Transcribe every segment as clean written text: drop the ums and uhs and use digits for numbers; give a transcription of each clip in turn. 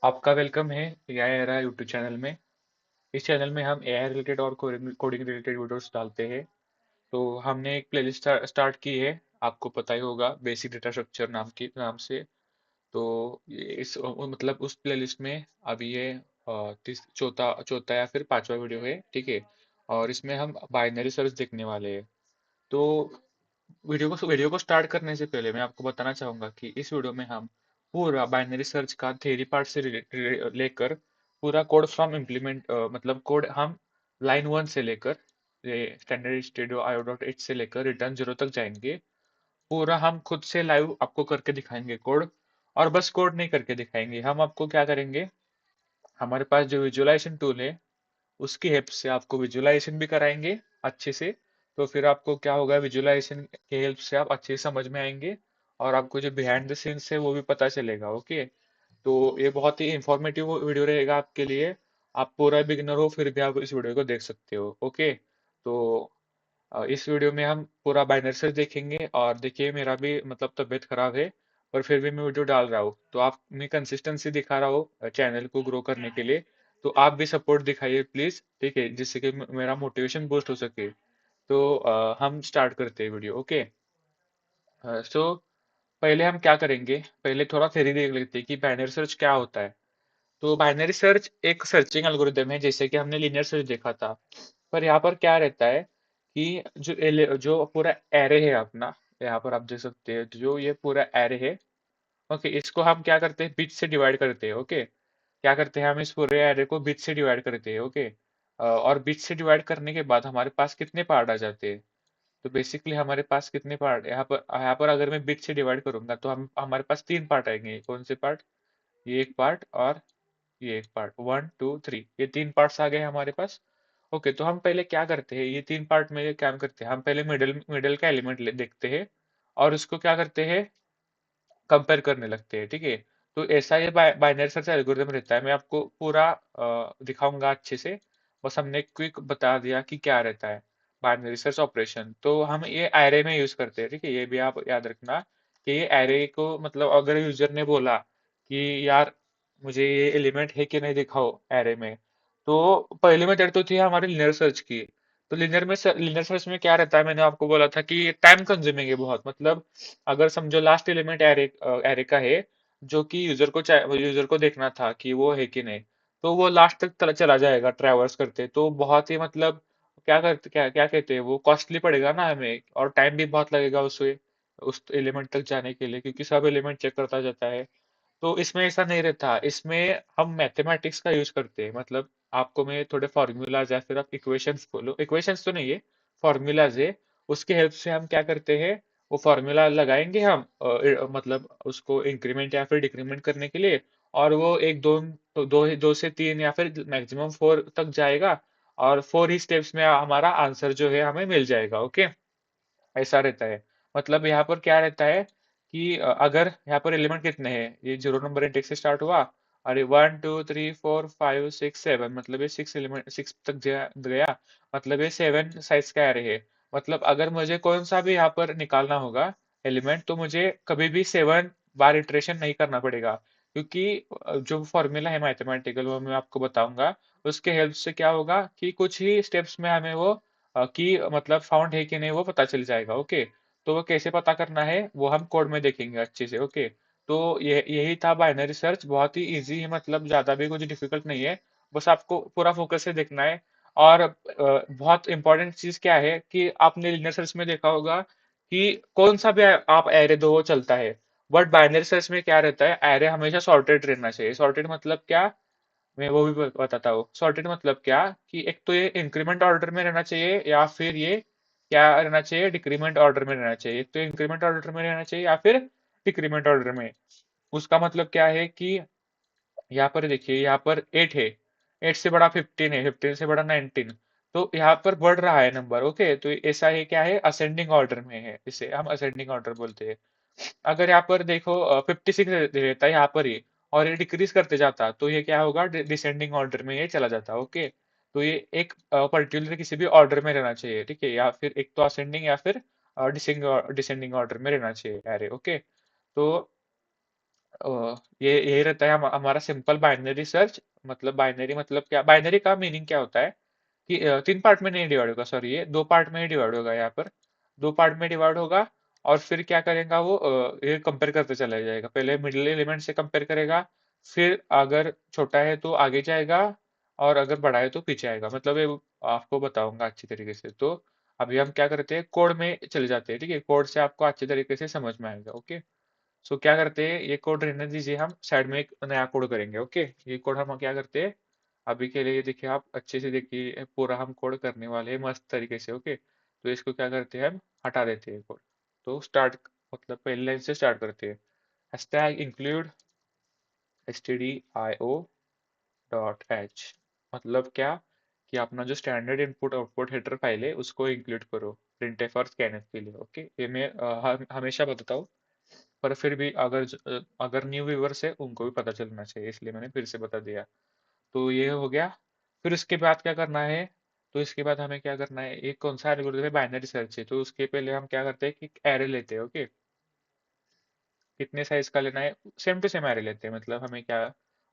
आपका वेलकम है AI era YouTube channel में। इस चैनल में हम एआई रिलेटेड और कोडिंग रिलेटेड वीडियोस डालते हैं। तो हमने एक प्लेलिस्ट स्टार्ट की है। आपको पता ही होगा, बेसिक डेटा स्ट्रक्चर नाम से। तो मतलब उस प्लेलिस्ट में अभी ये चौथा चौथा या फिर पांचवा वीडियो है, ठीक है। और इसमें हम बाइनरी सर्च देखने वाले हैं। तो वीडियो को स्टार्ट करने से पहले मैं आपको बताना चाहूंगा कि इस वीडियो में हम पूरा बाइनरी सर्च का थ्योरी पार्ट से लेकर पूरा कोड फ्रॉम इम्प्लीमेंट मतलब कोड हम लाइन 1 से लेकर स्टैंडर्ड स्टूडियो IO.H से लेकर रिटर्न 0 तक जाएंगे। पूरा हम खुद से लाइव आपको करके दिखाएंगे कोड। और बस कोड नहीं करके दिखाएंगे, हम आपको क्या करेंगे, हमारे पास जो विजुअलाइजेशन टूल है उसकी हेल्प से आपको विजुअलाइजेशन भी कराएंगे अच्छे से। तो फिर आपको क्या होगा, विजुअलाइजेशन की हेल्प से आप अच्छे से समझ में आएंगे और आपको जो बिहाइंड द सीन्स है वो भी पता चलेगा। ओके। तो ये बहुत ही इंफॉर्मेटिव वीडियो रहेगा आपके लिए। आप पूरा बिगिनर हो फिर भी आप इस वीडियो को देख सकते हो। ओके। तो इस वीडियो में हम पूरा बाइनरी सर्च देखेंगे। और देखिए, मेरा भी मतलब तबीयत खराब है, पर फिर भी मैं वीडियो डाल रहा हूँ। तो आप मैं कंसिस्टेंसी दिखा रहा हूँ चैनल को ग्रो करने के लिए। तो आप भी सपोर्ट दिखाइए प्लीज, ठीक है, जिससे कि मेरा मोटिवेशन बूस्ट हो सके। तो हम स्टार्ट करते हैं वीडियो। ओके। सो पहले हम क्या करेंगे, पहले थोड़ा थ्योरी देख लेते हैं कि बाइनरी सर्च क्या होता है। तो बाइनरी सर्च एक सर्चिंग एल्गोरिदम है, जैसे कि हमने लीनियर सर्च देखा था। पर यहाँ पर क्या रहता है कि जो पूरा एरे है अपना, यहाँ पर आप देख सकते हैं जो ये पूरा एरे है। ओके, इसको हम क्या करते हैं, बिट से डिवाइड करते हैं। ओके, क्या करते हैं, हम इस पूरे एरे को बिट से डिवाइड करते हैं। ओके। और बिट से डिवाइड करने के बाद हमारे पास कितने पार्ट आ जाते हैं। तो बेसिकली हमारे पास कितने पार्ट, यहाँ पर अगर मैं बिट से डिवाइड करूंगा तो हम हमारे पास तीन पार्ट आएंगे। कौन से पार्ट, ये एक पार्ट और ये एक पार्ट, 1 2 3, ये तीन पार्ट्स आ गए हमारे पास। ओके, तो हम पहले क्या करते हैं, ये तीन पार्ट में क्या करते हैं, हम पहले मिडल मिडल का एलिमेंट देखते हैं और उसको क्या करते हैं, कंपेयर करने लगते हैं, ठीक है। तो ऐसा ये बाइनरी सर्च एल्गोरिथम रहता है। मैं आपको पूरा दिखाऊंगा अच्छे से। बस हमने क्विक बता दिया कि क्या रहता है बाइनरी सर्च ऑपरेशन। तो हम ये एरे में यूज करते हैं, ठीक है। ये भी आप याद रखना कि ये एरे को मतलब अगर यूजर ने बोला कि यार मुझे ये एलिमेंट है कि नहीं दिखाओ एरे में, तो पहली मेथड तो थी हमारी लिनियर सर्च की। तो लिनियर सर्च में क्या रहता है, मैंने आपको बोला था कि टाइम कंज्यूमिंग है बहुत। मतलब अगर समझो लास्ट एलिमेंट एरे एरे का है, जो कि यूजर को देखना था कि वो है कि नहीं, तो वो लास्ट तक चला जाएगा ट्रैवर्स करते। तो बहुत ही मतलब क्या कहते हैं, वो कॉस्टली पड़ेगा ना हमें, और टाइम भी बहुत लगेगा उस एलिमेंट तक जाने के लिए, क्योंकि सब एलिमेंट चेक करता जाता है। तो इसमें ऐसा नहीं रहता, इसमें हम मैथमेटिक्स का यूज करते हैं। मतलब आपको मैं थोड़े फॉर्मूलाज या फिर आप इक्वेशंस बोलो, इक्वेशंस तो नहीं है, फॉर्मूलाज है। उसकी हेल्प से हम क्या करते हैं, वो फॉर्मूला लगाएंगे हम मतलब उसको इंक्रीमेंट या फिर डिक्रीमेंट करने के लिए। और वो एक दो तो दो से तीन या फिर मैक्सिमम 4 तक जाएगा। और 4 ही स्टेप्स में हमारा आंसर जो है हमें मिल जाएगा। ओके, ऐसा रहता है। मतलब यहाँ पर क्या रहता है कि अगर यहाँ पर एलिमेंट कितने हैं, ये 0 नंबर इंडेक्स से स्टार्ट हुआ और ये 1 2 3 4 5 6 7, मतलब ये 6 तक गया। मतलब ये 7 साइज का एरे है। मतलब अगर मुझे कौन सा भी यहाँ पर निकालना होगा एलिमेंट, तो मुझे कभी भी 7 बार इटरेशन नहीं करना पड़ेगा, क्योंकि जो फॉर्मूला है मैथमेटिकल वो मैं आपको बताऊंगा। उसके हेल्प से क्या होगा कि कुछ ही स्टेप्स में हमें वो कि मतलब फाउंड है कि नहीं वो पता चल जाएगा। ओके। तो वो कैसे पता करना है वो हम कोड में देखेंगे अच्छे से। ओके। तो ये यही था बाइनरी सर्च, बहुत ही इजी है, मतलब ज्यादा भी कुछ डिफिकल्ट नहीं है। बस आपको पूरा फोकस से देखना है। और बहुत इंपॉर्टेंट चीज क्या है कि आपने लिनियर सर्च में देखा होगा कि कौन सा भी आप एरे दो वो चलता है। बट बाइनरी सर्च में क्या रहता है, एरे हमेशा सॉर्टेड रहना चाहिए। सॉर्टेड मतलब क्या, मैं वो भी बताता हूँ। सॉर्टेड मतलब क्या, कि एक तो ये इंक्रीमेंट ऑर्डर में रहना चाहिए या फिर ये क्या रहना चाहिए, डिक्रीमेंट ऑर्डर में रहना चाहिए। एक तो इंक्रीमेंट ऑर्डर में रहना चाहिए या फिर डिक्रीमेंट ऑर्डर में। उसका मतलब क्या है कि यहाँ पर देखिए, यहाँ पर 8 है, 8 से बड़ा 15 है, 15 से बड़ा 19। तो यहाँ पर बढ़ रहा है नंबर। ओके, तो ऐसा है, क्या है, असेंडिंग ऑर्डर में है, इसे हम असेंडिंग ऑर्डर बोलते हैं। अगर यहाँ पर देखो 56 रहता है यहाँ पर ही, और ये डिक्रीज करते जाता, तो ये क्या होगा, डिसेंडिंग ऑर्डर में ये चला जाता। ओके। तो ये एक पर्टिकुलर किसी भी ऑर्डर में रहना चाहिए, ठीक है, या फिर एक तो असेंडिंग या फिर डिसेंडिंग ऑर्डर में रहना चाहिए अरे। ओके। तो ये यही रहता है हमारा सिंपल बाइनरी सर्च। मतलब बाइनरी मतलब क्या, बाइनरी का मीनिंग क्या होता है कि तीन पार्ट में नहीं डिवाइड होगा, सॉरी ये दो पार्ट में ही डिवाइड होगा यहाँ पर। दो पार्ट में डिवाइड होगा और फिर क्या करेगा वो, ये कंपेयर करते चला जाएगा। पहले मिडिल एलिमेंट से कंपेयर करेगा, फिर अगर छोटा है तो आगे जाएगा और अगर बड़ा है तो पीछे आएगा। मतलब ये आपको बताऊंगा अच्छी तरीके से। तो अभी हम क्या करते हैं, कोड में चले जाते हैं, ठीक है। कोड से आपको अच्छी तरीके से समझ में आएगा, ओके। सो क्या करते हैं, ये कोड रहने दीजिए, हम साइड में एक नया कोड करेंगे, ओके। ये कोड हम क्या करते हैं अभी के लिए, देखिए आप अच्छे से देखिए, पूरा हम कोड करने वाले हैं मस्त तरीके से, ओके। तो इसको क्या करते हैं, हम हटा देते हैं कोड। तो स्टार्ट, मतलब पहले लाइन से स्टार्ट करते हैं। Hashtag include stdio dot H, मतलब क्या कि अपना जो standard input output header file है उसको इंक्लूड करो printf और scanf के लिए, ओके। ये मैं हमेशा बताता हूँ, पर फिर भी अगर न्यू व्यूवर्स है उनको भी पता चलना चाहिए, इसलिए मैंने फिर से बता दिया। तो ये हो गया। फिर उसके बाद क्या करना है, तो इसके बाद हमें क्या करना है, एक कौन सा एल्गोरिथम है, बाइनरी सर्च है। तो उसके पहले हम क्या करते हैं कि एरे लेते हैं, ओके। कितने साइज का लेना है, सेम टू सेम एरे लेते हैं। मतलब हमें क्या,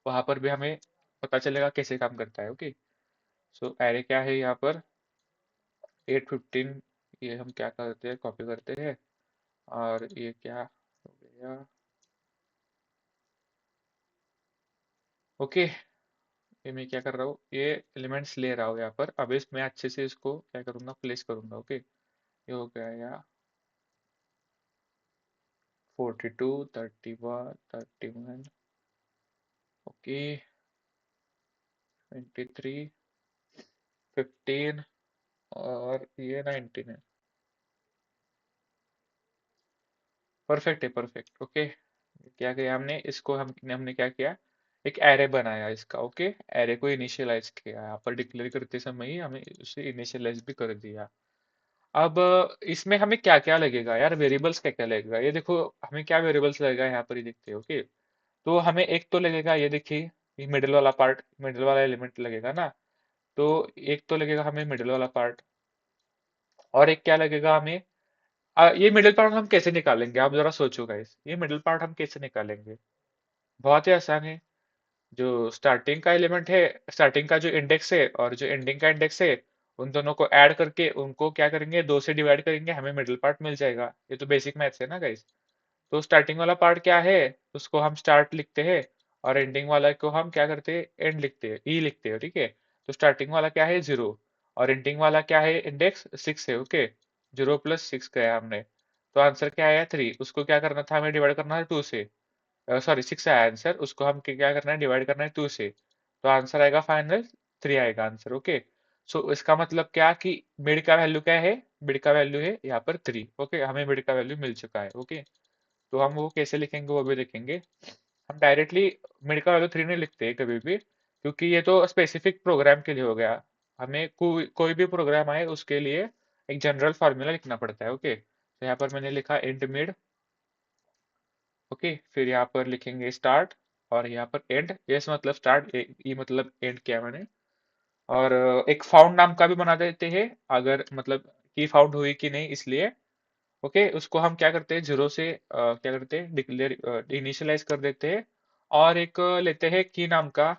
वहां पर भी हमें पता चलेगा कैसे काम करता है, ओके। सो एरे क्या है यहाँ पर, 815। ये हम क्या करते हैं, कॉपी करते हैं। और ये क्या हो गया, ओके। ये मैं क्या कर रहा हूँ, ये एलिमेंट्स ले रहा हूँ यहाँ पर। अब इसमें अच्छे से इसको क्या करूंगा, प्लेस करूंगा, ओके। ये हो गया यहाँ 42, 31, 31, ओके, 23, 15 और ये 19 है। परफेक्ट है, परफेक्ट, ओके। क्या किया हमने, इसको हमने क्या किया, एक एरे बनाया इसका, ओके। एरे को इनिशियलाइज किया, यहाँ पर डिक्लेयर करते समय ही हमें उसे इनिशियलाइज भी कर दिया। अब इसमें हमें क्या क्या लगेगा यार, वेरिएबल्स क्या क्या लगेगा, ये देखो हमें क्या वेरिएबल्स लगेगा यहाँ पर, ये देखते हो, ओके। तो हमें एक तो लगेगा, ये देखिए, ये मिडिल वाला पार्ट, मिडिल वाला एलिमेंट लगेगा ना। तो एक तो लगेगा हमें मिडिल वाला पार्ट, और एक क्या लगेगा हमें, ये मिडिल पार्ट हम कैसे निकालेंगे, आप जरा सोचो गाइस, ये मिडिल पार्ट हम कैसे निकालेंगे। बहुत ही आसान है। जो स्टार्टिंग का एलिमेंट है, स्टार्टिंग का जो इंडेक्स है और जो एंडिंग का इंडेक्स है, उन दोनों को ऐड करके उनको क्या करेंगे, दो से डिवाइड करेंगे, हमें मिडिल पार्ट मिल जाएगा। ये तो बेसिक मैथ्स है ना गाइस। तो स्टार्टिंग वाला पार्ट क्या है, उसको हम स्टार्ट लिखते हैं, और एंडिंग वाला को हम क्या करते हैं, एंड लिखते हैं, ई लिखते हैं, ठीक है। तो स्टार्टिंग वाला क्या है, 0, और एंडिंग वाला क्या है, इंडेक्स 6 है, ओके। 0 + 6 गया हमने, तो आंसर क्या आया, 3। उसको क्या करना था, हमें डिवाइड करना था 2 से, सॉरी 6 आया आंसर, उसको हम क्या करना है, डिवाइड करना है 2 से। तो आंसर आएगा फाइनल 3 आएगा आंसर, ओके। सो इसका मतलब क्या कि मिड का वैल्यू क्या है, मिड का वैल्यू है यहाँ पर 3, ओके। हमें मिड का वैल्यू मिल चुका है, ओके। तो हम वो कैसे लिखेंगे वो भी देखेंगे। हम डायरेक्टली मिड का वैल्यू 3 नहीं लिखते कभी भी, क्योंकि ये तो स्पेसिफिक प्रोग्राम के लिए हो गया। हमें कोई भी प्रोग्राम आए उसके लिए एक जनरल फार्मूला लिखना पड़ता है, ओके। तो यहाँ पर मैंने लिखा इंट मिड, ओके। फिर यहाँ पर लिखेंगे स्टार्ट, और यहाँ पर एंड, एस मतलब स्टार्ट, ई मतलब एंड किया मैंने। और एक फाउंड नाम का भी बना देते हैं, अगर मतलब की फाउंड हुई कि नहीं इसलिए, ओके। उसको हम क्या करते हैं, 0 से क्या करते हैं, डिक्लेयर इनिशियलाइज कर देते हैं। और एक लेते हैं की नाम का,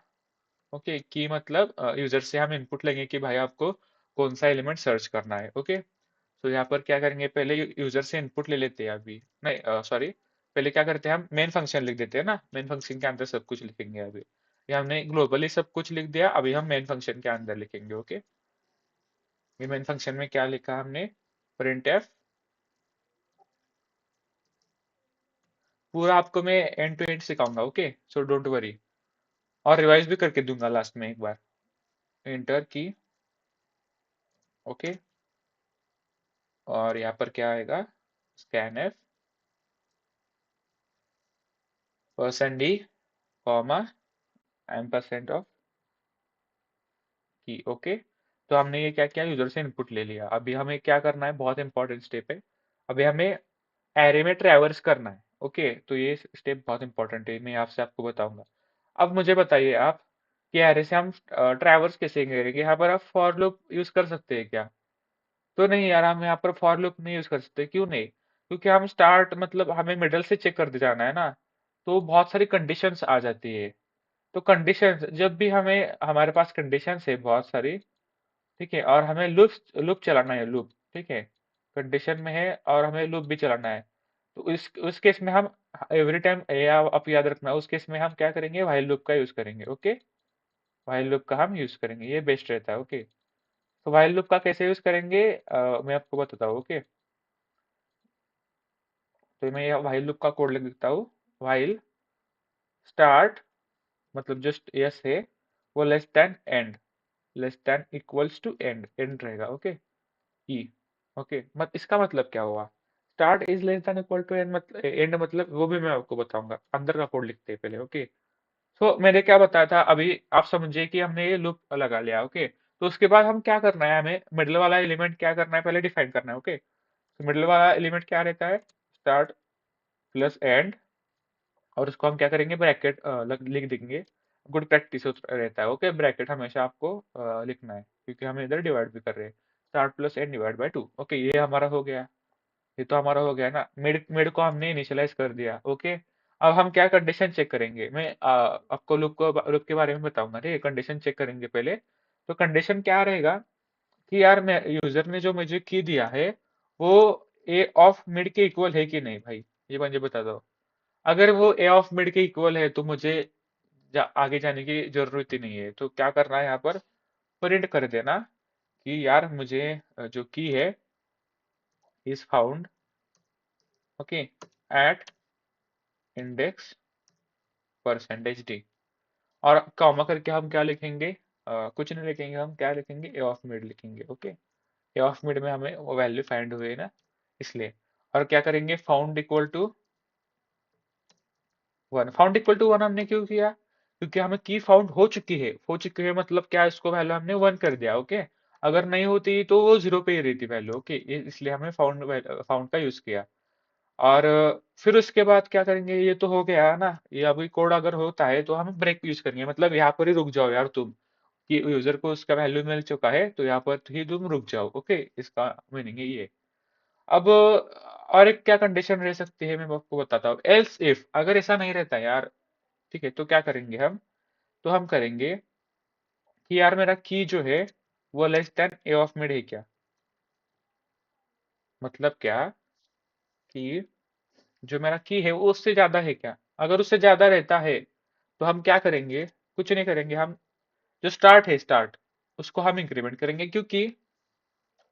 ओके। की मतलब यूजर से हम इनपुट लेंगे कि भाई आपको कौन सा एलिमेंट सर्च करना है, ओके। तो यहाँ पर क्या करेंगे, पहले यूजर से इनपुट ले लेते हैं अभी, नहीं सॉरी, पहले क्या करते हैं, हम मेन फंक्शन लिख देते हैं ना, मेन फंक्शन के अंदर सब कुछ लिखेंगे अभी। ये हमने ग्लोबली सब कुछ लिख दिया, अभी हम मेन फंक्शन के अंदर लिखेंगे, ओके। ये मेन फंक्शन में क्या लिखा हमने, प्रिंट एफ, पूरा आपको मैं एंड टू एंड सिखाऊंगा, ओके। सो डोंट वरी, और रिवाइज भी करके दूंगा लास्ट में एक बार। एंटर की, ओके। और यहाँ पर क्या आएगा, scan F, %d, comma, ampersand of की, ओके। तो हमने ये क्या किया, यूजर से इनपुट ले लिया। अभी हमें क्या करना है, बहुत इंपॉर्टेंट स्टेप है। अभी हमें एरे में ट्रैवर्स करना है, ओके। तो ये स्टेप बहुत इंपॉर्टेंट है, मैं आपसे आपको बताऊंगा। अब मुझे बताइए आप कि एरे से हम ट्रैवर्स कैसे करेंगे, यहाँ पर आप फॉर लूप यूज कर सकते हैं क्या। तो नहीं यार, हम यहाँ पर फॉर लूप नहीं यूज कर सकते, क्यों नहीं, क्योंकि हम स्टार्ट मतलब हमें मिडल से चेक करते जाना है ना। तो बहुत सारी कंडीशंस आ जाती है। तो कंडीशंस जब भी हमें हमारे पास कंडीशंस है बहुत सारी, ठीक है, और हमें लूप लूप चलाना है, लूप, ठीक है, कंडीशन में है और हमें लूप भी चलाना है, तो इस उस केस में हम एवरी टाइम, या आप याद रखना, उस केस में हम क्या करेंगे, व्हाइल लूप का यूज करेंगे। ओके, व्हाइल लूप का हम यूज करेंगे, ये बेस्ट रहता है। ओके, तो व्हाइल लूप का कैसे यूज करेंगे, मैं आपको बताता हूँ। ओके, तो मैं यहाँ व्हाइल लूप का कोड लिख देता हूँ। व्हाइल स्टार्ट, मतलब जस्ट यस है, वो less than end, less than equals to end, end रहेगा। ओके, ई, ओके, मत इसका मतलब क्या हुआ, start is less than equal to end, मतलब एंड मतलब वो भी मैं आपको बताऊंगा, अंदर का कोड लिखते हैं पहले। ओके, तो मैंने क्या बताया था अभी, आप समझिए कि हमने ये लूप लगा लिया। ओके, तो उसके बाद हम क्या करना है, हमें मिडिल वाला एलिमेंट क्या करना है, पहले डिफाइन करना है। ओके, तो मिडिल वाला एलिमेंट क्या रहता है, स्टार्ट प्लस एंड, और उसको हम क्या करेंगे, ब्रैकेट लिख देंगे। गुड प्रैक्टिस रहता है। ओके, ब्रैकेट हमेशा आपको लिखना है, क्योंकि हम इधर डिवाइड भी कर रहे हैं। Start plus and divide by 2। Okay, ये हमारा हो गया, ये तो हमारा हो गया ना, मिड मिड को हमने इनिशियलाइज कर दिया। ओके, अब हम क्या कंडीशन चेक करेंगे, मैं आपको लूप के बारे में बताऊंगा, ठीक है, कंडीशन चेक करेंगे पहले। तो कंडीशन क्या रहेगा कि यार मैं यूजर ने जो मुझे की दिया है वो ए ऑफ मिड के इक्वल है कि नहीं भाई, ये मुझे बता दो। अगर वो ए ऑफ मिड के इक्वल है तो मुझे आगे जाने की जरूरत ही नहीं है। तो क्या करना है यहाँ पर, प्रिंट कर देना कि यार मुझे जो की है is found, okay, at index percentage D, और कॉमा करके हम क्या लिखेंगे, कुछ नहीं लिखेंगे, हम क्या लिखेंगे, ए ऑफ मिड लिखेंगे। ओके, ए ऑफ मिड में हमें वो वैल्यू फाइंड हुई है ना, इसलिए। और क्या करेंगे, found equal to 1। Found equal to 1 हमने क्यों किया, क्योंकि हमें की फाउंड हो चुकी है मतलब क्या, इसको वैल्यू हमने 1 कर दिया। ओके, अगर नहीं होती तो वो 0 पे ही रहती वैल्यू। ओके, इसलिए हमने फाउंड फाउंड का यूज किया। और फिर उसके बाद क्या करेंगे, ये तो हो गया ना, ये अभी कोड अगर होता है तो हम ब्रेक यूज करेंगे, मतलब यहाँ पर ही रुक जाओ यार तुम, कि यूजर को उसका वैल्यू मिल चुका है तो यहाँ पर ही तुम रुक जाओ। ओके, इसका मीनिंग है ये। अब और एक क्या कंडीशन रह सकती है, मैं आपको बताता हूँ। एल्स इफ, अगर ऐसा नहीं रहता यार, ठीक है, तो क्या करेंगे हम, तो हम करेंगे कि यार मेरा की जो है वो less then A of mid है क्या, मतलब क्या कि जो मेरा की है वो उससे ज्यादा है क्या। अगर उससे ज्यादा रहता है तो हम क्या करेंगे, कुछ नहीं करेंगे, हम जो स्टार्ट है, स्टार्ट, उसको हम इंक्रीमेंट करेंगे, क्योंकि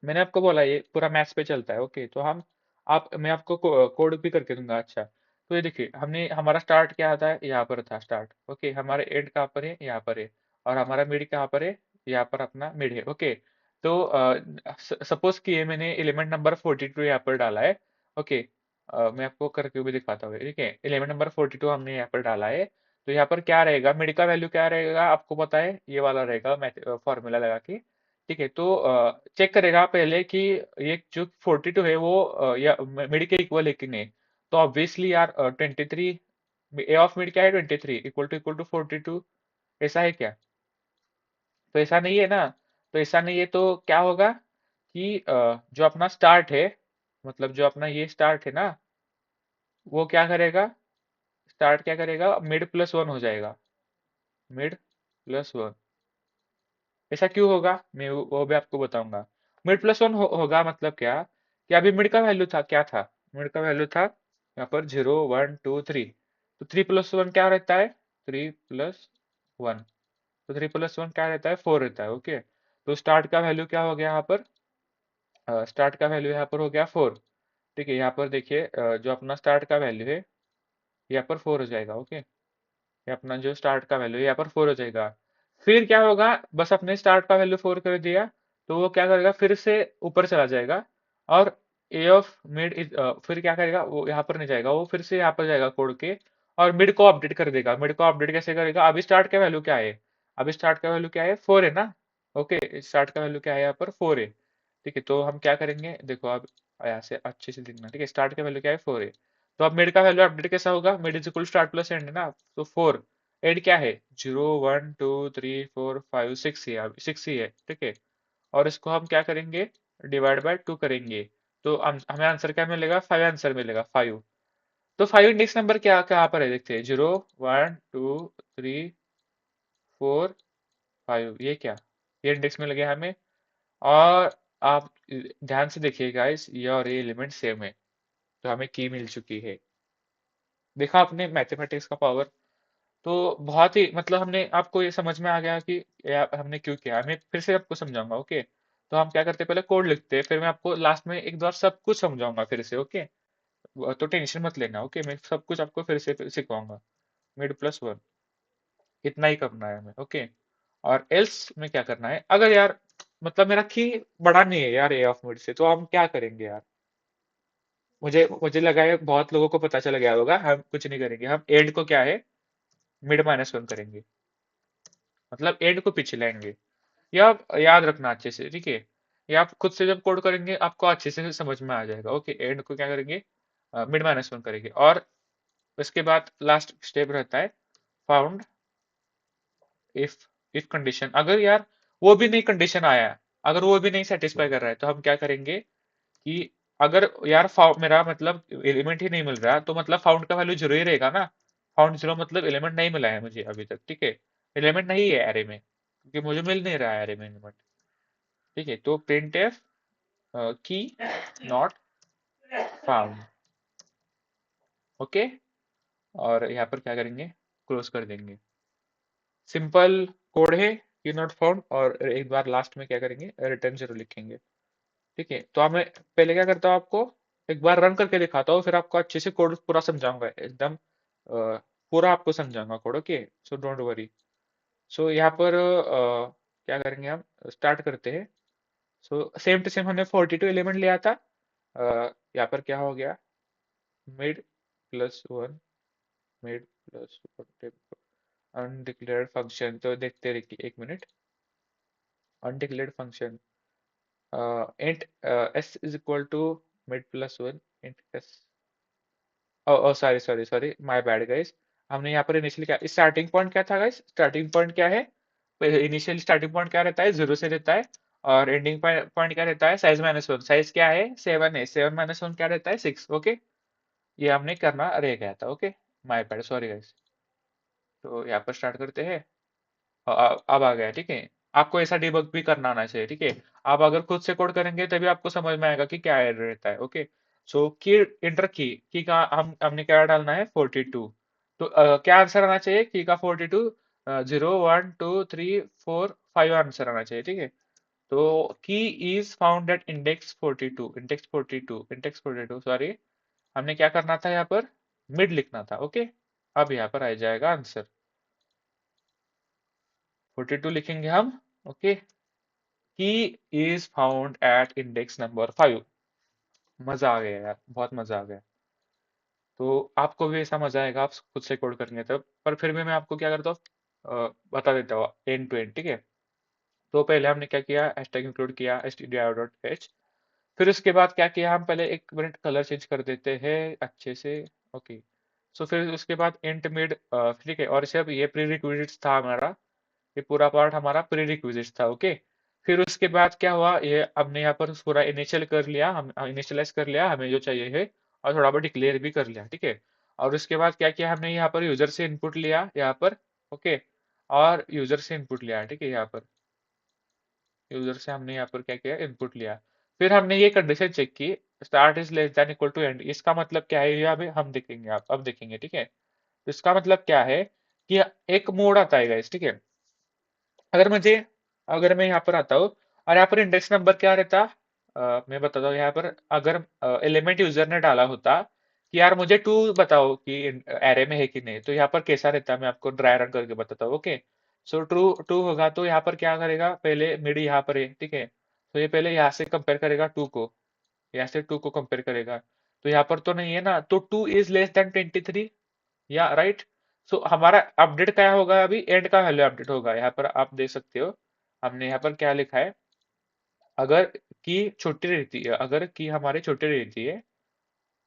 मैंने आपको बोला ये पूरा मैथ्स पे चलता है। ओके, तो हम आप मैं आपको कोड भी करके दूंगा। अच्छा, तो ये देखिए, हमने हमारा स्टार्ट क्या था, यहाँ पर था स्टार्ट। ओके, हमारे एंड कहाँ पर है, यहाँ पर है, और हमारा मिड कहाँ पर है, यहाँ पर अपना मिड है। ओके, तो सपोज कि ये मैंने एलिमेंट नंबर 42 यहाँ पर डाला है। ओके, मैं आपको करके भी दिखाता हूँ। ठीक है, एलिमेंट नंबर 42 हमने यहाँ पर डाला है, तो यहाँ पर क्या रहेगा, मिड का वैल्यू क्या रहेगा आपको पता है, ये वाला रहेगा, फॉर्मूला लगा के। ठीक है, तो चेक करेगा पहले कि ये जो 42 है वो या मिड के इक्वल है कि नहीं। तो ऑब्वियसली यार 23, ए ऑफ मिड क्या है, 23 इक्वल टू 42, ऐसा है क्या, तो ऐसा नहीं है ना। तो ऐसा नहीं है तो क्या होगा कि जो अपना स्टार्ट है, मतलब जो अपना ये स्टार्ट है ना, वो क्या करेगा, स्टार्ट क्या करेगा, मिड प्लस 1 हो जाएगा, मिड प्लस 1। ऐसा क्यों होगा, मैं वो भी आपको बताऊंगा। मिड प्लस 1 होगा मतलब क्या, कि अभी मिड का वैल्यू था, क्या था, मिड का वैल्यू था यहाँ पर 0 1 2 3, तो 3 प्लस 1 क्या रहता है, 3 प्लस 1, तो 3 प्लस 1 क्या रहता है, 4 रहता है। ओके, तो स्टार्ट का वैल्यू क्या हो गया यहाँ पर, स्टार्ट का वैल्यू यहाँ पर हो गया 4। ठीक है, यहाँ पर देखिए जो अपना स्टार्ट का वैल्यू है यहाँ पर 4 हो जाएगा। ओके, ये अपना जो स्टार्ट का वैल्यू है यहाँ पर 4 हो जाएगा। फिर क्या होगा, बस अपने स्टार्ट का वैल्यू 4 कर दिया, तो वो क्या करेगा, फिर से ऊपर चला जाएगा, और ए ऑफ मिड इज, फिर क्या करेगा, वो यहाँ पर नहीं जाएगा, वो फिर से यहाँ पर जाएगा कोड के, और मिड को अपडेट कर देगा। मिड को अपडेट कैसे करेगा, अभी स्टार्ट का वैल्यू क्या है, अभी स्टार्ट का वैल्यू क्या है, 4 है ना। ओके, स्टार्ट का वैल्यू क्या है यहाँ पर, 4 है। ठीक है, तो हम क्या करेंगे, देखो अब यहाँ से अच्छे से देखना। ठीक है, स्टार्ट का वैल्यू क्या है, 4 है, तो अब मिड का वैल्यू अपडेट कैसा होगा, mid is equal start plus and है ना, तो 4, एड क्या है, 0 1 2 3 4 5 6 ही है, अभी 6 ही है। ठीक है, और इसको हम क्या करेंगे, डिवाइड बाय 2 करेंगे, तो हमें आंसर क्या मिलेगा, 5 आंसर मिलेगा, 5। तो 5 इंडेक्स नंबर क्या कहाँ पर है देखते हैं, 0 1 2 3 4 5, ये क्या, ये इंडेक्स में लगे हमें। और आप ध्यान से देखिए गाइस, ये और ये एलिमेंट सेम है, तो हमें की मिल चुकी है। देखा आपने मैथमेटिक्स का पावर। तो बहुत ही मतलब हमने आपको ये समझ में आ गया कि हमने क्यों किया। मैं फिर से आपको समझाऊंगा, ओके। तो हम क्या करते हैं, पहले कोड लिखते हैं, फिर मैं आपको लास्ट में एक बार सब कुछ समझाऊंगा फिर से, ओके। तो टेंशन मत लेना, ओके, मैं सब कुछ आपको फिर से सिखवाऊंगा। मिड+1 इतना ही करना है हमें, ओके। और एल्स में क्या करना है, अगर यार मतलब मेरा की बड़ा नहीं है यार ए ऑफ मिड से, तो हम क्या करेंगे यार। मुझे मुझे लगा है बहुत लोगों को पता चल गया होगा, हम कुछ नहीं करेंगे, हम एंड को क्या है, मिड-1 करेंगे, मतलब एंड को पीछे लाएंगे। ये आप याद रखना अच्छे से, ठीक है। ये आप खुद से जब कोड करेंगे आपको अच्छे से समझ में आ जाएगा, ओके। एंड को क्या करेंगे, मिड-1 करेंगे। और उसके बाद लास्ट स्टेप रहता है फाउंड इफ इफ कंडीशन। अगर यार वो भी नहीं कंडीशन आया, अगर वो भी नहीं सेटिस्फाई कर रहा है, तो हम क्या करेंगे कि अगर यार मेरा मतलब एलिमेंट ही नहीं मिल रहा, तो मतलब फाउंड का वैल्यू जीरो ही रहेगा ना। फाउंड जीरो मतलब एलिमेंट नहीं मिला है मुझे अभी तक, ठीक है। एलिमेंट नहीं है एरे में, क्योंकि मुझे मिल नहीं रहा है एरे में एलिमेंट, ठीक है। तो प्रिंट एफ की नॉट फाउंड, ओके। और यहाँ पर क्या करेंगे, क्लोज कर देंगे। सिंपल कोड है, की नॉट फाउंड। और एक बार लास्ट में क्या करेंगे, रिटर्न जीरो लिखेंगे, ठीक है। तो हमें पहले क्या करता हूँ, आपको एक बार रन करके दिखाता हूँ, फिर आपको अच्छे से कोड पूरा समझाऊंगा एकदम, पूरा आपको समझाऊंगा code, okay. So don't worry. So यहाँ पर क्या करेंगे, हम स्टार्ट करते हैं। सो सेम टू सेम हमने 42 एलिमेंट लिया था। यहाँ पर क्या हो गया, मिड+1, मिड+1 अनडिक्लेयर्ड फंक्शन। तो देखते रहिए एक minute. Undeclared function int s is equal to mid+1 int s। Oh sorry sorry sorry, my bad guys. हमने यहाँ पर इनिशियली क्या, स्टार्टिंग पॉइंट क्या था गाइस, स्टार्टिंग पॉइंट क्या है, इनिशियल स्टार्टिंग पॉइंट क्या रहता है, 0 से रहता है। और एंडिंग पॉइंट क्या रहता है, साइज-1। साइज क्या है, 7 है, 7 - 1 क्या रहता है, 6, ओके। ये हमने करना रह गया था, okay. My bad, sorry guys. तो यहाँ पर स्टार्ट करते हैं। अब आ गया, ठीक है। आपको ऐसा डिबग भी करना आना चाहिए, ठीक है। आप अगर खुद से कोड करेंगे तभी आपको समझ में आएगा कि क्या एरर रहता है, ओके। सो की इंटर की का हमने क्या डालना है, 42। तो क्या आंसर आना चाहिए की का, 42। 0 1 2 3 4 5 आंसर आना चाहिए, ठीक है। तो की is found at index 42, index 42, index 42, sorry. हमने क्या करना था यहाँ पर, मिड लिखना था, ओके। अब यहाँ पर आ जाएगा आंसर, 42 लिखेंगे हम, ओके। की is found at index number 5। मजा आ गया यार, बहुत मजा आ गया। तो आपको भी ऐसा मजा आएगा, आप खुद से कोड करेंगे तब। पर फिर भी मैं आपको क्या करता हूँ, बता देता हूँ एंड टू एंड, ठीक है। तो पहले हमने क्या किया, हैशटैग इंक्लूड किया stdio.h। फिर उसके बाद क्या किया, हम पहले एक मिनट कलर चेंज कर देते हैं अच्छे से, ओके। सो फिर उसके बाद इंट मिड, ठीक है। और सिर्फ ये प्री रिक्विजिट्स था हमारा, ये पूरा पार्ट हमारा प्री रिक्विजिट था, ओके। फिर उसके बाद क्या हुआ, ये हमने यहाँ पर पूरा इनिशियल कर लिया, हम इनिशियलाइज कर लिया हमें जो चाहिए है, और थोड़ा बहुत डिक्लेयर भी कर लिया, ठीक है। और उसके बाद क्या किया, हमने यहाँ पर यूजर से इनपुट लिया यहाँ पर, ओके। और यूजर से इनपुट लिया, ठीक है। यहाँ पर यूजर से हमने यहाँ पर क्या किया, इनपुट लिया। फिर हमने ये कंडीशन चेक की, start is less than equal to end. इसका मतलब क्या है, ये अभी हम देखेंगे, आप अब देखेंगे, ठीक है। तो इसका मतलब क्या है कि एक मोड आता है गाइस, ठीक है। अगर मुझे अगर मैं यहाँ पर आता हूँ और यहाँ पर इंडेक्स नंबर क्या रहता, मैं बताता हूँ यहाँ पर। अगर एलिमेंट यूजर ने डाला होता कि यार मुझे 2 बताओ कि एरे में है कि नहीं, तो यहाँ पर कैसा रहता मैं आपको ड्राई रन करके बताता हूँ, ओके। सो ट्रू 2 होगा, तो यहाँ पर क्या करेगा, पहले मिड यहाँ पर है, ठीक है। तो ये पहले यहाँ से कंपेयर करेगा 2 को, यहाँ से 2 को कंपेयर करेगा। तो यहाँ पर तो नहीं है ना, तो 2 इज लेस देन 23, या राइट। सो हमारा अपडेट क्या होगा, अभी एंड का वैल्यू अपडेट होगा। यहाँ पर आप देख सकते हो, हमने यहाँ पर क्या लिखा है, अगर की छोटी रहती है, अगर की हमारी छोटी रहती है,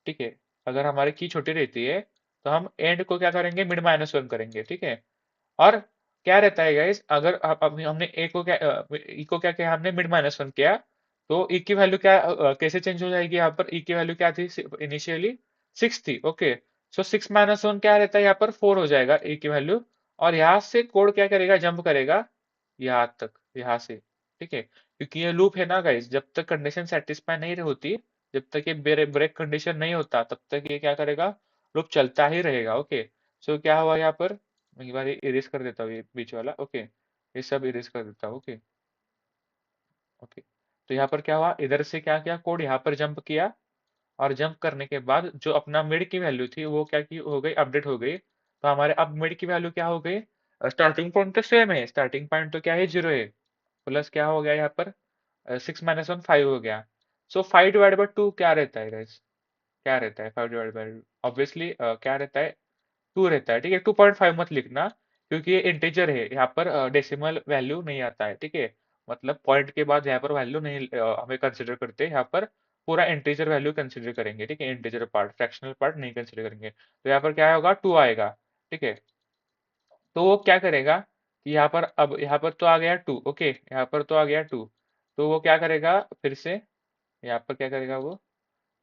ठीक है। अगर हमारी की छोटी रहती है, तो हम एंड को क्या करेंगे, मिड-1 करेंगे, ठीक है। और क्या रहता है गाइस, अगर हमने ए को क्या, ई को क्या किया, हमने मिड-1 किया, तो ई की वैल्यू क्या, कैसे चेंज हो जाएगी, यहाँ पर ई की वैल्यू क्या थी, इनिशियली 6 थी, ओके। सो 6 - 1 क्या रहता है यहाँ पर 4 हो जाएगा ए की वैल्यू। और यहाँ से कोड क्या करेगा, जंप करेगा यहाँ तक, यहाँ से। ठीक है, क्योंकि ये लूप है ना गाइस, जब तक कंडीशन सेटिस्फाई नहीं होती, जब तक ये ब्रेक कंडीशन नहीं होता, तब तक ये क्या करेगा, लूप चलता ही रहेगा। ओके, सो क्या हुआ यहाँ पर, मैं एक बार इरेज कर देता हूँ ये बीच वाला। ओके, ये सब इरेज कर देता हूँ। ओके ओके, तो यहाँ पर क्या हुआ, इधर से क्या किया, कोड यहाँ पर जंप किया, और जंप करने के बाद जो अपना मिड की वैल्यू थी वो क्या की हो गई, अपडेट हो गई। तो हमारे अब मिड की वैल्यू क्या हो गई, स्टार्टिंग पॉइंट तो सेम है, स्टार्टिंग पॉइंट तो क्या है, 0 है, प्लस क्या हो गया यहाँ पर 6 - 1 5 हो गया। सो 5/2 क्या रहता है guys? क्या रहता है 5/2? ऑब्वियसली क्या रहता है, 2 रहता है। ठीक है, 2.5 मत लिखना, क्योंकि ये इंटीजर है, यहाँ पर डेसिमल वैल्यू नहीं आता है। ठीक है, मतलब पॉइंट के बाद यहाँ पर वैल्यू नहीं हमें कंसिडर करते, यहाँ पर पूरा इंटीजर वैल्यू कंसिडर करेंगे। ठीक है, इंटीजर पार्ट, फ्रैक्शनल पार्ट नहीं कंसिडर करेंगे। तो यहाँ पर क्या होगा, 2 आएगा। ठीक है, तो वो क्या करेगा कि यहाँ पर, अब यहाँ पर तो आ गया 2। ओके, यहाँ पर तो आ गया 2, तो वो क्या करेगा फिर से, यहाँ पर क्या करेगा वो,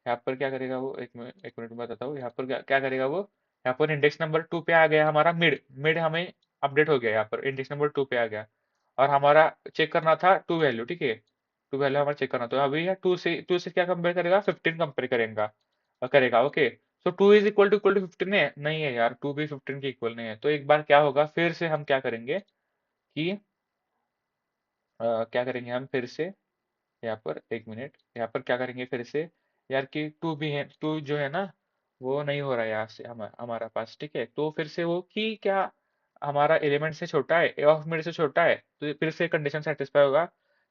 यहाँ पर क्या करेगा वो, एक मिनट में बताता हूँ। यहाँ पर क्या क्या करेगा वो, यहाँ पर इंडेक्स नंबर 2 पे आ गया हमारा मिड, मिड हमें अपडेट हो गया, यहाँ पर इंडेक्स नंबर 2 पे आ गया। और हमारा चेक करना था 2 वैल्यू। ठीक है, 2 वैल्यू हमारा चेक करना, तो अभी है 2 से क्या कंपेयर करेगा, 15 कंपेयर करेगा, करेगा। Okay, so 2 is equal to 15 है, नहीं है यार, 2 भी 15 के इक्वल नहीं है। तो एक बार क्या होगा, फिर से हम क्या करेंगे कि क्या करेंगे हम फिर से, यहाँ पर एक मिनट, यहाँ पर क्या करेंगे फिर से यार, कि 2 भी है, 2 जो है ना वो नहीं हो रहा है यहाँ से हमारा पास। ठीक है, तो फिर से वो कि क्या हमारा एलिमेंट से छोटा है, ए ऑफ मिड से छोटा है, तो फिर से कंडीशन सेटिस्फाई होगा।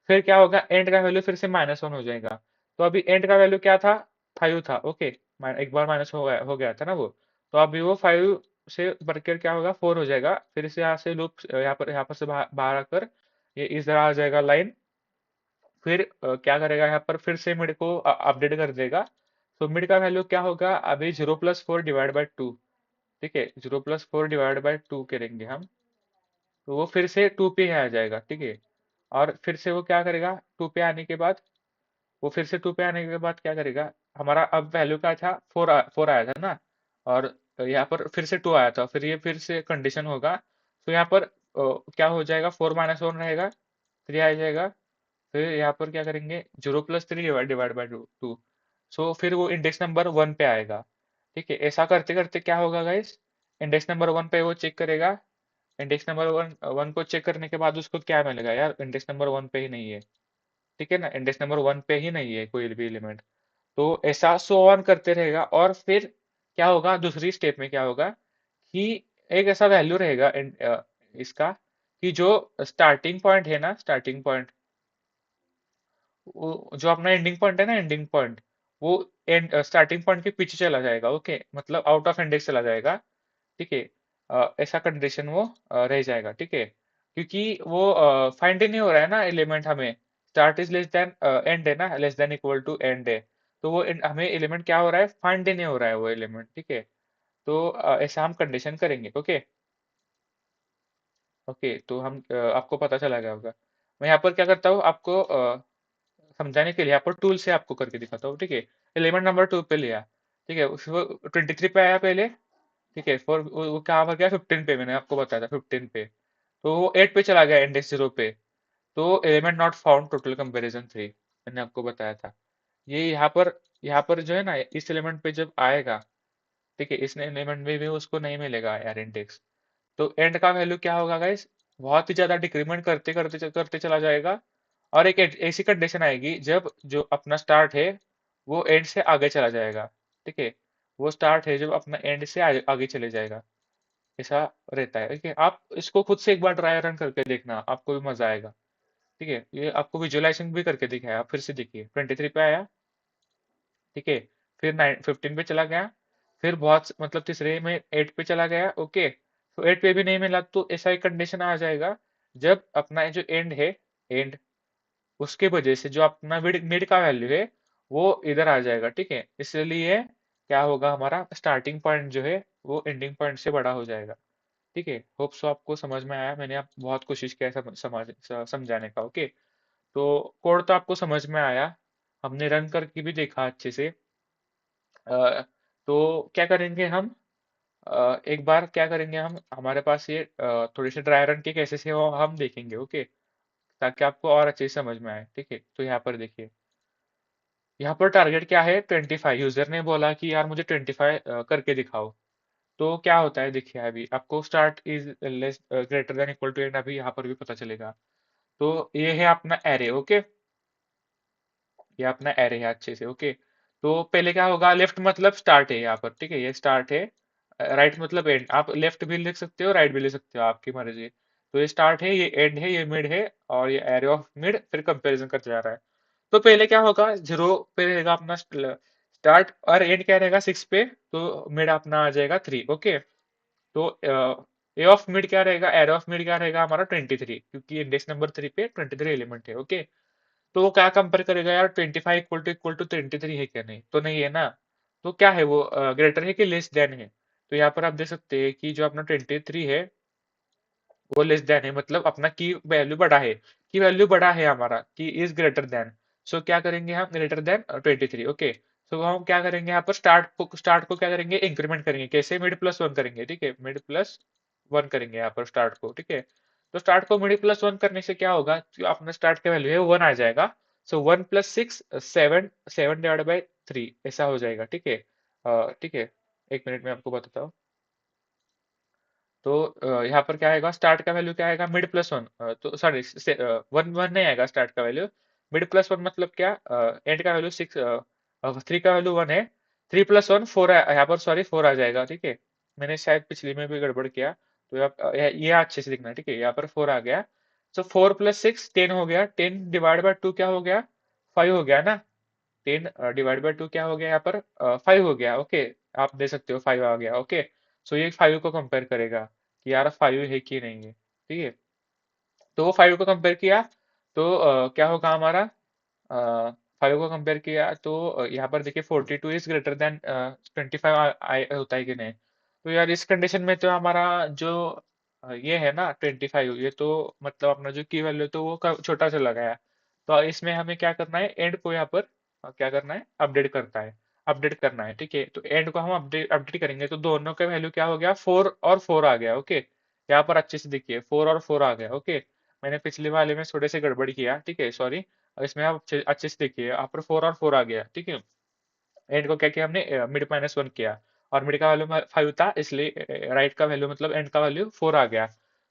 फिर क्या होगा, एंड का वैल्यू फिर से -1 हो जाएगा। तो अभी एंड का वैल्यू क्या था, 5 था। ओके, एक बार माइनस हो गया था ना वो, तो अभी वो 5 से बढ़कर क्या होगा, 4 हो जाएगा। फिर से यहाँ से लूप, यहाँ पर से बाहर आकर ये इस तरह आ जाएगा लाइन। फिर क्या करेगा, यहाँ पर फिर से मिड को अपडेट कर देगा। तो मिड का वैल्यू क्या होगा, अभी 0+4/2। ठीक है, 0+4/2 करेंगे हम, तो वो फिर से 2 पे आ जाएगा। ठीक है, और फिर से वो क्या करेगा, 2 पे आने के बाद, वो फिर से 2 पे आने के बाद क्या करेगा, हमारा अब वैल्यू क्या था, 4 आया था ना, और यहाँ पर फिर से 2 आया था, फिर ये फिर से कंडीशन होगा। तो यहाँ पर क्या हो जाएगा, 4 - 1 रहेगा, 3 आ जाएगा। फिर यहाँ पर क्या करेंगे, 0+3 डिवाइड बाई 2। सो फिर वो इंडेक्स नंबर 1 पे आएगा। ठीक है, ऐसा करते करते क्या होगा गाइस, इंडेक्स नंबर 1 पे वो चेक करेगा। इंडेक्स नंबर वन वन को चेक करने के बाद उसको क्या मिलेगा, यार इंडेक्स नंबर 1 पे ही नहीं है। ठीक है ना, इंडेक्स नंबर 1 पे ही नहीं है कोई भी एलिमेंट। तो ऐसा सो ऑन करते रहेगा, और फिर क्या होगा, दूसरी स्टेप में क्या होगा कि एक ऐसा वैल्यू रहेगा इसका, कि जो स्टार्टिंग पॉइंट है ना, स्टार्टिंग पॉइंट, वो जो अपना एंडिंग पॉइंट है ना, एंडिंग पॉइंट, वो एंड स्टार्टिंग पॉइंट के पीछे चला जाएगा। ओके, मतलब आउट ऑफ इंडेक्स चला जाएगा। ठीक है, ऐसा कंडीशन वो रह जाएगा। ठीक है, क्योंकि वो फाइंड ही नहीं हो रहा है ना एलिमेंट हमें, start is less than end है ना, less than equal to end है। तो वो हमें एलिमेंट क्या हो रहा है, फाइंड ही नहीं हो रहा है वो एलिमेंट। ठीक है, तो ऐसा हम कंडीशन करेंगे। ओके ओके, तो हम आपको पता चला गया होगा। मैं यहाँ पर क्या करता हूँ, आपको समझाने के लिए यहाँ पर टूल से आपको करके दिखाता हूँ। ठीक है, एलिमेंट नंबर 2 पे लिया। ठीक है, उसको 23 पे आया पहले। ठीक है, फॉर वो कहाँ पर गया, 15 पे, मैंने आपको बताया था 15 पे। तो वो 8 पे चला गया, इंडेक्स 0 पे। तो element not found, total comparison 3, मैंने आपको बताया था। ये यहाँ पर जो है ना, इस एलिमेंट पे जब आएगा, ठीक है, इस एलिमेंट में भी उसको नहीं मिलेगा यार इंडेक्स। तो एंड का वैल्यू क्या होगा गाइस, बहुत ही ज्यादा डिक्रीमेंट करते करते करते चला जाएगा। और एक ऐसी कंडीशन आएगी जब जो अपना स्टार्ट है वो एंड से आगे चला जाएगा। ठीक है, वो स्टार्ट है जब अपना एंड से आगे चले जाएगा, ऐसा रहता है। ठीक है, आप इसको खुद से एक बार ट्राई रन करके देखना, आपको भी मजा आएगा। ठीक है, ये आपको विजुअलाइजिंग भी करके दिखाया, आप फिर से देखिए, 23 पे आया। ठीक है, फिर 15 पे चला गया, फिर बहुत मतलब तीसरे में 8 पे चला गया। ओके, तो 8 पे भी नहीं मिला, तो ऐसा एक कंडीशन आ जाएगा जब अपना जो एंड है, एंड, उसके वजह से जो अपना मिड मिड का वैल्यू है वो इधर आ जाएगा। ठीक है, इसलिए क्या होगा, हमारा स्टार्टिंग पॉइंट जो है वो एंडिंग पॉइंट से बड़ा हो जाएगा। ठीक है, होप सो आपको समझ में आया, मैंने आप बहुत कोशिश किया है समझाने का। ओके, तो कोड तो आपको समझ में आया, हमने रन करके भी देखा अच्छे से। अ, तो क्या करेंगे हम, एक बार क्या करेंगे हम, हमारे पास ये थोड़ी सी ड्राई रन की केसेस है वो हम देखेंगे, ओके, ताकि आपको और अच्छे से समझ में आए। ठीक है, तो यहाँ पर देखिए, यहाँ पर टारगेट क्या है, 25। यूजर ने बोला कि यार मुझे 25 करके दिखाओ। तो क्या होता है देखिए, अभी आपको start is less greater than equal to end अभी यहाँ पर भी पता चलेगा। तो ये है अपना एरे, ओके, ये अपना एरे है अच्छे से, ओके। तो पहले क्या होगा, लेफ्ट मतलब स्टार्ट है यहाँ पर, ठीक है, ये स्टार्ट है। राइट मतलब एंड, आप लेफ्ट भी लिख सकते हो, राइट भी लिख सकते हो, आपकी मर्जी। तो ये स्टार्ट है, ये एंड है, ये मिड है, और ये एरे ऑफ मिड फिर कंपैरिजन करते जा रहा है। तो पहले क्या होगा, 0 पे रहेगा अपना स्टार्ट, और एंड क्या रहेगा 6 पे, तो मिड अपना आ जाएगा 3, ओके। तो ए ऑफ मिड क्या रहेगा, एरे ऑफ मिड क्या रहेगा हमारा 23, क्योंकि इंडेक्स नंबर 3 पे 23 एलिमेंट है, ओके। तो वो क्या कंपेयर करेगा यार, 25 इक्वल टू 23 है क्या, नहीं तो नहीं है ना। तो क्या है वो, ग्रेटर है कि लेस देन है। तो यहाँ पर आप देख सकते हैं कि जो अपना 23 है वो लेस देन है, मतलब अपना की वैल्यू बड़ा है, की वैल्यू बड़ा है हमारा, की इज ग्रेटर देन। सो क्या करेंगे हम, ग्रेटर देन 23, ओके। सो हम क्या करेंगे यहाँ पर, स्टार्ट को क्या करेंगे, इंक्रीमेंट करेंगे, कैसे, मिड प्लस वन करेंगे, ठीक है, मिड प्लस वन करेंगे यहाँ पर स्टार्ट को, ठीक है। तो स्टार्ट को मिड प्लस वन करने से क्या होगा, जो अपना स्टार्ट का वैल्यू है वन आ जाएगा। सो 1 + 6 7, 7/3 ऐसा हो जाएगा, ठीक है। ठीक है, एक मिनट में आपको बताता हूँ। तो यहाँ पर क्या आएगा, स्टार्ट का वैल्यू क्या आएगा, मिड प्लस वन, तो सॉरी, वन वन नहीं आएगा स्टार्ट का वैल्यू। मिड प्लस वन मतलब क्या, एंड का वैल्यू 6, 3 का वैल्यू वन है, 3 + 1 4, यहाँ पर सॉरी 4 आ जाएगा, ठीक है। मैंने शायद पिछली में भी गड़बड़ किया, तो ये अच्छे से दिखना, ठीक है, यहाँ पर 4 आ गया। सो 4 + 6 10 हो गया, 10/2 क्या हो गया, 5 हो गया ना। 10/2 क्या हो गया यहाँ पर, 5 हो गया, ओके। आप दे सकते हो 5 आ गया, ओके। सो ये 5 को कंपेयर करेगा कि यार 5 है कि नहीं है, ठीक है। तो वो 5 को कंपेयर किया, तो क्या होगा हमारा, 5 को कंपेयर किया, तो यहाँ पर देखिए 42 इज ग्रेटर देन 25 होता है कि नहीं। तो यार इस कंडीशन में तो हमारा जो ये है ना 25, ये तो मतलब अपना जो की वैल्यू तो वो छोटा चला गया। तो इसमें हमें क्या करना है, एंड को यहाँ पर क्या करना है, अपडेट करना है, ठीक है। तो एंड को हम अपडेट अपडेट करेंगे, तो दोनों का वैल्यू क्या हो गया, 4 और 4 आ गया, ओके। यहाँ पर अच्छे से देखिए 4 और 4 आ गया, ओके। मैंने पिछले वाले में थोड़े से गड़बड़ किया, ठीक है, सॉरी। इसमें आप अच्छे अच्छे से देखिए, यहाँ पर 4 और 4 आ गया, ठीक है। एंड को क्या किया हमने, मिड -1 किया, और मिड का वैल्यू 5 था, इसलिए राइट का वैल्यू मतलब एंड का वैल्यू 4 आ गया।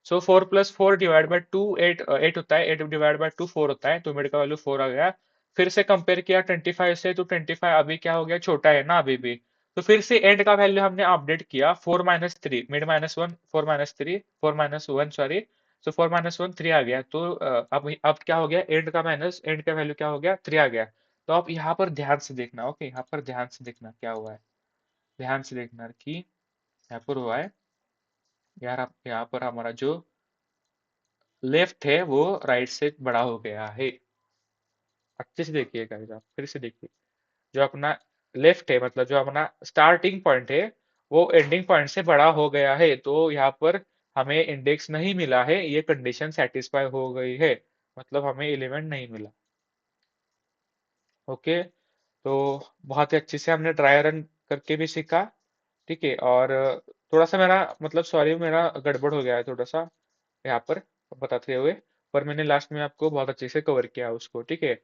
सो 4 + 4 डिवाइड बाई टू 8, 8 होता है, 8 डिवाइड बाई टू 4 होता है, तो मिड का वैल्यू 4 आ गया। फिर से कंपेयर किया 25 से, तो 25 अभी क्या हो गया, छोटा है ना अभी भी। तो फिर से एंड का वैल्यू हमने अपडेट किया, 4 - 3, मिड -1, 4 - 3, 4 - 1 सॉरी। सो 4 - 1 3 आ गया, तो अब क्या हो गया, एंड का माइनस एंड का वैल्यू क्या हो गया, 3 आ गया। तो आप यहाँ पर ध्यान से देखना, ओके, यहाँ पर ध्यान से देखना क्या हुआ है, ध्यान से देखना कि यहाँ पर हुआ है, यार आप यहाँ पर हमारा जो लेफ्ट है वो राइट से बड़ा हो गया है। अच्छे से देखिए गाइस, आप फिर से देखिए, जो अपना लेफ्ट है मतलब जो अपना स्टार्टिंग पॉइंट है वो एंडिंग पॉइंट से बड़ा हो गया है, तो यहाँ पर हमें इंडेक्स नहीं मिला है, ये कंडीशन सेटिस्फाई हो गई है, मतलब हमें एलिमेंट नहीं मिला, ओके। तो बहुत ही अच्छे से हमने ट्राई रन करके भी सीखा, ठीक है। और थोड़ा सा मेरा मतलब सॉरी, मेरा गड़बड़ हो गया है थोड़ा सा यहाँ पर बताते हुए, पर मैंने लास्ट में आपको बहुत अच्छे से कवर किया उसको, ठीक है।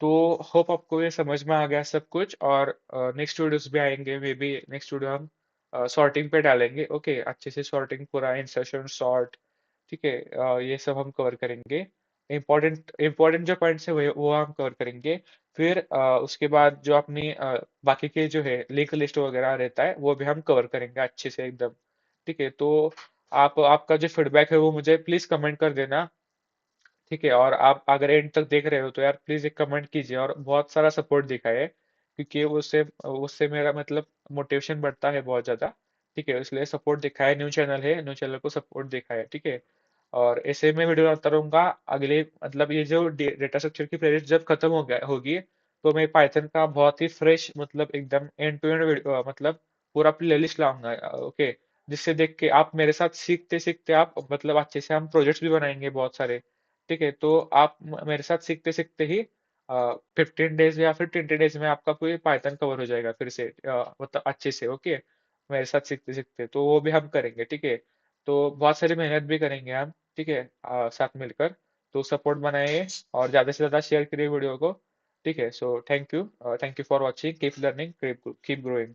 तो होप आपको ये समझ में आ गया सब कुछ, और नेक्स्ट वीडियोस भी आएंगे, मे बी नेक्स्ट वीडियो हम सॉर्टिंग पे डालेंगे, ओके, अच्छे से सॉर्टिंग पूरा इंसर्शन सॉर्ट, ठीक है। ये सब हम कवर करेंगे, इम्पोर्टेंट इम्पोर्टेंट जो पॉइंट्स है वो हम कवर करेंगे। फिर उसके बाद जो अपनी बाकी के जो है लिंक लिस्ट वगैरह रहता है वो भी हम कवर करेंगे अच्छे से एकदम, ठीक है। तो आप आपका जो फीडबैक है वो मुझे प्लीज कमेंट कर देना, ठीक है। और आप अगर एंड तक देख रहे हो तो यार प्लीज एक कमेंट कीजिए, और बहुत सारा सपोर्ट दिखाए, क्योंकि उससे उससे मेरा मतलब मोटिवेशन बढ़ता है बहुत ज्यादा, ठीक है। इसलिए सपोर्ट दिखाए, न्यू चैनल है, न्यू चैनल को सपोर्ट दिखाए, ठीक है। और ऐसे में वीडियो लाता रहूंगा अगले, मतलब ये जो डेटा स्ट्रक्चर की प्लेलिस्ट जब खत्म हो गया होगी, तो मैं पाइथन का बहुत ही फ्रेश मतलब एकदम एंड टू एंड मतलब पूरा प्लेलिस्ट लाऊंगा, ओके। जिससे देख के आप मेरे साथ सीखते सीखते आप मतलब अच्छे से हम प्रोजेक्ट्स भी बनाएंगे बहुत सारे, ठीक है। तो आप मेरे साथ सीखते सीखते ही 15 डेज या फिर 20 डेज में आपका पूरी पाइथन कवर हो जाएगा फिर से, मतलब अच्छे से, ओके। मेरे साथ सीखते सीखते, तो वो भी हम करेंगे, ठीक है। तो बहुत सारी मेहनत भी करेंगे हम, ठीक है, साथ मिलकर। तो सपोर्ट बनाइए और ज्यादा से ज्यादा शेयर करिए वीडियो को, ठीक है। So thank you for watching, keep learning, keep growing.